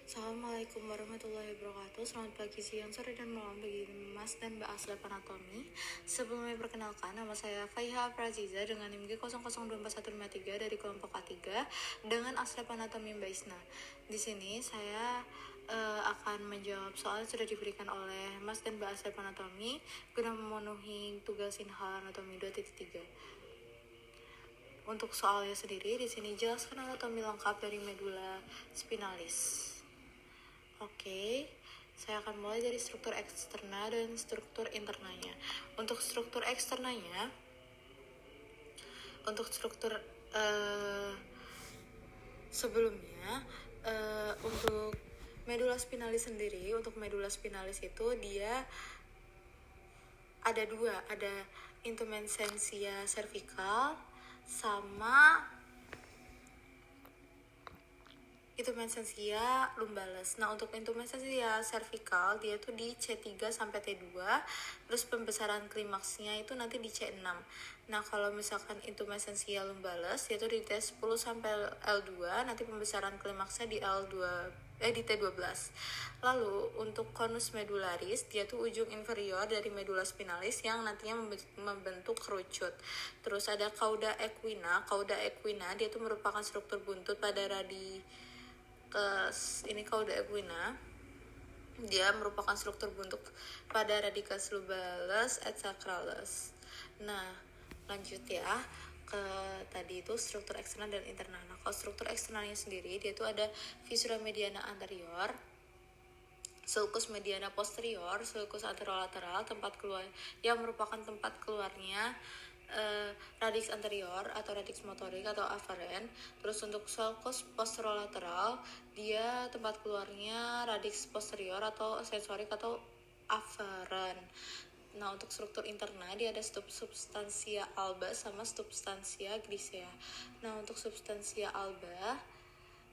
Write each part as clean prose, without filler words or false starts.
Assalamualaikum warahmatullahi wabarakatuh. Selamat pagi, siang, sore, dan malam bagi Mas dan Mbak Aslab Anatomi. Sebelumnya perkenalkan, nama saya Faiha Praziza dengan NIM G00244153 dari kelompok A3 dengan Aslab Anatomi Mbak Isna. Di sini saya akan menjawab soal yang sudah diberikan oleh Mas dan Mbak Aslab Anatomi guna memenuhi tugas Inhal Anatomi 2.3. Untuk soalnya sendiri, di sini jelaskan anatomi lengkap dari medula spinalis. Oke, saya akan mulai dari struktur eksterna dan struktur internanya. Untuk struktur eksternanya, untuk struktur sebelumnya, untuk medula spinalis sendiri, untuk medula spinalis itu dia ada dua, ada intumescentia cervical sama intumescentia lumbalis. Nah, untuk intumescentia cervical dia tuh di C3 sampai T2, terus pembesaran klimaksnya itu nanti di C6. Nah, kalau misalkan intumescentia lumbalis dia tuh di T10 sampai L2, nanti pembesaran klimaksnya di di T12. Lalu untuk conus medularis dia tuh ujung inferior dari medula spinalis yang nantinya membentuk kerucut. Terus ada cauda equina. Cauda equina dia tuh merupakan struktur buntut pada ini cauda equina. Dia merupakan struktur buntut pada radius lumbalis et sacralis. Nah, lanjut ya ke tadi itu struktur eksternal dan internal. Nah, kalau struktur eksternalnya sendiri dia itu ada visura mediana anterior, sulcus mediana posterior, sulcus anterolateral, tempat keluar yang merupakan tempat keluarnya radix anterior atau radix motorik atau afferent. Terus untuk sulcus posterolateral dia tempat keluarnya radix posterior atau sensorik atau afferent. Nah, untuk struktur interna dia ada substansia alba sama substansia grisea. Nah, untuk substansia alba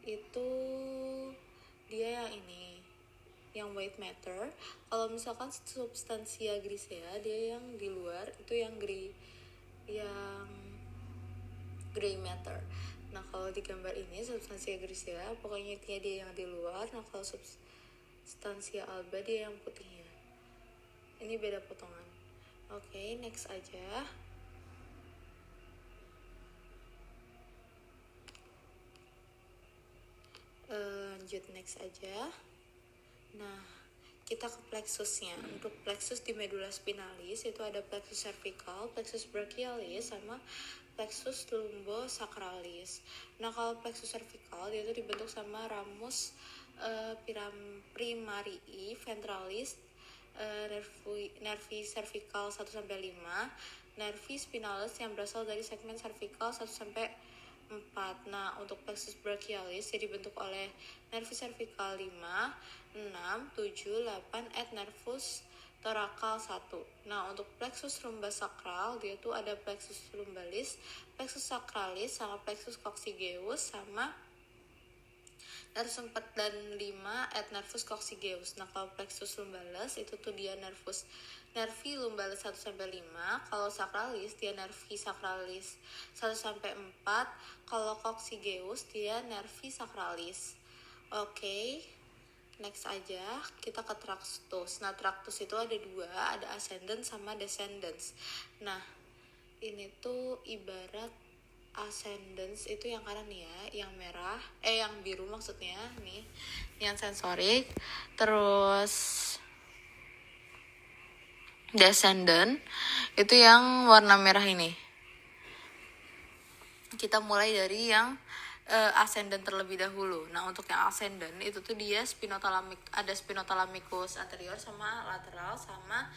itu dia yang ini, yang white matter. Kalau misalkan substansia grisea dia yang di luar, itu yang gray matter. Nah, kalau di gambar ini substansia grisea pokoknya dia yang di luar. Nah, kalau substansia alba dia yang putihnya. Ini beda potongan. Oke, next aja. Lanjut next aja. Nah, kita ke plexusnya. Untuk plexus di medula spinalis itu ada plexus cervical, plexus brachialis, sama plexus lumbosacralis. Nah, kalau plexus cervical dia itu dibentuk sama ramus primarii ventralis, nervi cervical 1-5, nervi spinalis yang berasal dari segmen cervical 1-4. Nah, untuk plexus brachialis dia dibentuk oleh nervi cervical 5, 6, 7, 8, et nervus thoracal 1. Nah, untuk plexus lumbosacral dia tuh ada plexus lumbalis, plexus sacralis, sama plexus coccygeus, sama nervus 4 dan 5 et nervus coccygeus. Nah, kalau plexus lumbalis itu tuh dia nervi lumbalis 1-5. Kalau sacralis dia nervi sacralis 1-4. Kalau coccygeus dia nervi sacralis. Oke. Next aja kita ke tractus. Nah, tractus itu ada dua, ada ascendens sama descendens. Nah, ini tuh ibarat ascendens itu yang kanan ya, yang merah, yang biru maksudnya nih, yang sensorik. Terus descendant itu yang warna merah ini. Kita mulai dari yang ascendant terlebih dahulu. Nah, untuk yang ascendant itu tuh dia ada spinothalamicus anterior sama lateral, sama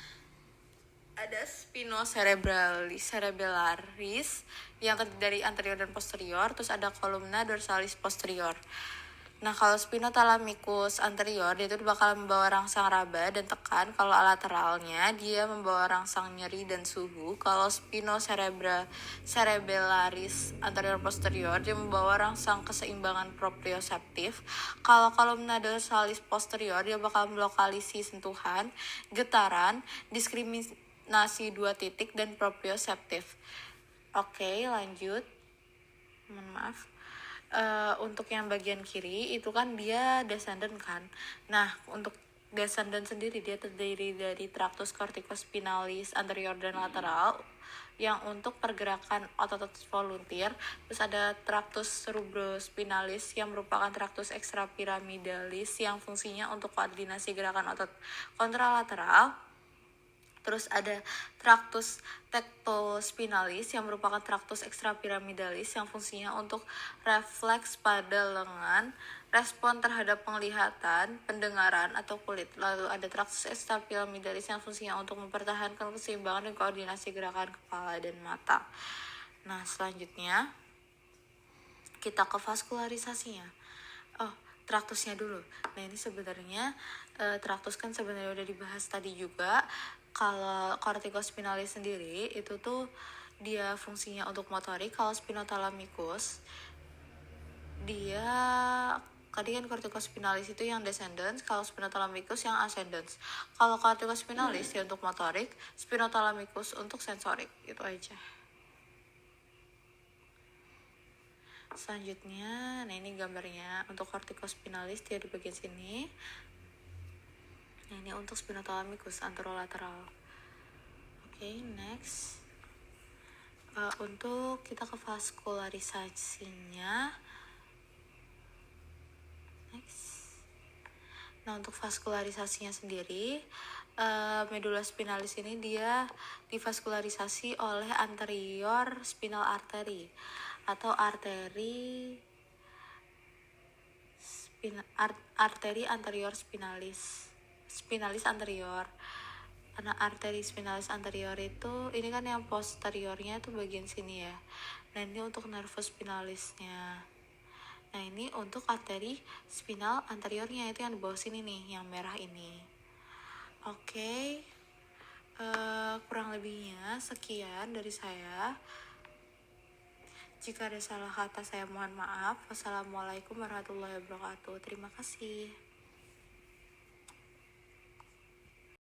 ada spinocerebellaris yang terdiri dari anterior dan posterior, terus ada columna dorsalis posterior. Nah, kalau spinothalamicus anterior dia itu bakal membawa rangsang raba dan tekan. Kalau lateralnya dia membawa rangsang nyeri dan suhu. Kalau spinocerebellaris anterior posterior dia membawa rangsang keseimbangan proprioseptif. Kalau columna dorsalis posterior dia bakal melokalisasi sentuhan, getaran, diskriminasi 2 titik, dan proprioseptif. Oke, lanjut. Mohon maaf. Untuk yang bagian kiri itu kan dia descendant kan. Nah, untuk descendant sendiri dia terdiri dari tractus corticospinalis anterior dan lateral yang untuk pergerakan otot-otot volunteer, terus ada tractus cerebrospinalis yang merupakan tractus extrapyramidalis yang fungsinya untuk koordinasi gerakan otot kontralateral. Terus ada tractus tectospinalis yang merupakan tractus extrapyramidalis yang fungsinya untuk refleks pada lengan, respon terhadap penglihatan, pendengaran, atau kulit. Lalu ada tractus extrapyramidalis yang fungsinya untuk mempertahankan keseimbangan dan koordinasi gerakan kepala dan mata. Nah, selanjutnya kita ke vaskularisasinya. Traktusnya dulu. Nah, ini sebenarnya traktus kan sebenarnya udah dibahas tadi juga. Kalau corticospinalis sendiri itu tuh dia fungsinya untuk motorik. Kalau spinothalamikus dia tadi kan corticospinalis itu yang descendants, kalau spinothalamikus yang ascendants. Kalau corticospinalis dia untuk motorik, spinothalamikus untuk sensorik. Itu aja. Selanjutnya, nah ini gambarnya untuk corticospinalis dia di bagian sini. Nah, ini untuk spinothalamikus anterolateral. Oke, next. Untuk kita ke vaskularisasinya. Next. Nah, untuk vaskularisasinya sendiri, medula spinalis ini dia divaskularisasi oleh anterior spinal artery atau arteri anterior spinalis anterior. Karena arteri spinalis anterior itu ini kan yang posteriornya itu bagian sini ya. Nah, ini untuk nervus spinalisnya. Nah, ini untuk arteri spinal anteriornya itu yang di bawah sini nih, yang merah ini. Oke. Kurang lebihnya sekian dari saya. Jika ada salah kata saya mohon maaf. Wassalamualaikum warahmatullahi wabarakatuh. Terima kasih.